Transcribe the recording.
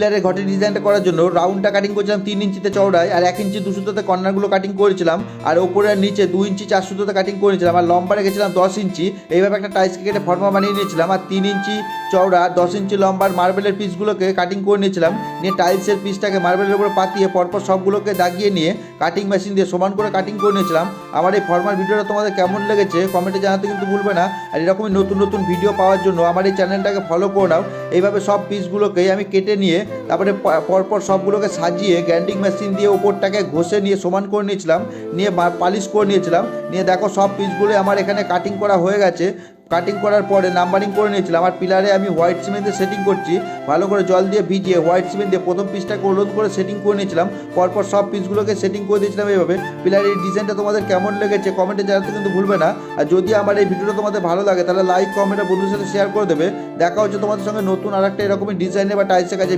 পিলারের ঘটের ডিজাইনটা করার জন্য রাউন্ডটা কাটিং করেছিলাম 3 ইঞ্চিতে চওড়ায়, আর 1 ইঞ্চি 2 সুতোতে কর্নারগুলো কাটিং করেছিলাম, আর ওপরে আর নিচে 2 ইঞ্চি 4 সুতোতে কাটিং করেছিলাম, আর লম্বা রেখেছিলাম 10 ইঞ্চি। এইভাবে একটা টাইলসকে কেটে ফর্মা বানিয়ে নিয়েছিলাম, আর 3 ইঞ্চি চওড়া 10 ইঞ্চি লম্বার মার্বেলের পিসগুলোকে কাটিং করে নিয়েছিলাম। নিয়ে টাইলসের পিসটাকে মার্বেলের উপরে পাতিয়ে পরপর সবগুলোকে দাগিয়ে নিয়ে কাটিং মেশিন দিয়ে সমান করে কাটিং করে নিয়েছিলাম। আমার এই ফর্মার ভিডিওটা তোমাদের কেমন লেগেছে কমেন্টে জানাতে কিন্তু ভুলবে না। আর এরকমই নতুন নতুন ভিডিও পাওয়ার জন্য আমার এই চ্যানেলটাকে ফলো করে নাও। এইভাবে সব পিসগুলোকেই আমি কেটে নিয়ে তারপরে পরপর সবগুলোকে সাজিয়ে গ্রাইন্ডিং মেশিন দিয়ে ওপরটাকে ঘষে নিয়ে সমান করে নিয়েছিলাম, নিয়ে পালিশ করে নিয়েছিলাম। নিয়ে দেখো সব পিসগুলো আমার এখানে কাটিং করা হয়ে গেছে। কাটিং করার পরে নাম্বারিং করে নিয়েছিলাম, আর পিলারে আমি হোয়াইট সিমেন্ট দিয়ে সেটিং করছি। ভালো করে জল দিয়ে ভিজিয়ে হোয়াইট সিমেন্ট দিয়ে প্রথম পিসটাকে হলুদ করে সেটিং করে নিয়েছিলাম, পরপর সব পিসগুলোকে সেটিং করে দিয়েছিলাম এইভাবে। পিলারের ডিজাইনটা তোমাদের কেমন লেগেছে কমেন্টে জানাতে কিন্তু ভুলবে না। আর যদি আমার এই ভিডিওটা তোমাদের ভালো লাগে তাহলে লাইক কমেন্ট আর বন্ধুদের সাথে শেয়ার করে দেবে। দেখা হচ্ছে তোমাদের সঙ্গে নতুন আর একটা এরকমই ডিজাইনের বা টাইলসের কাজে।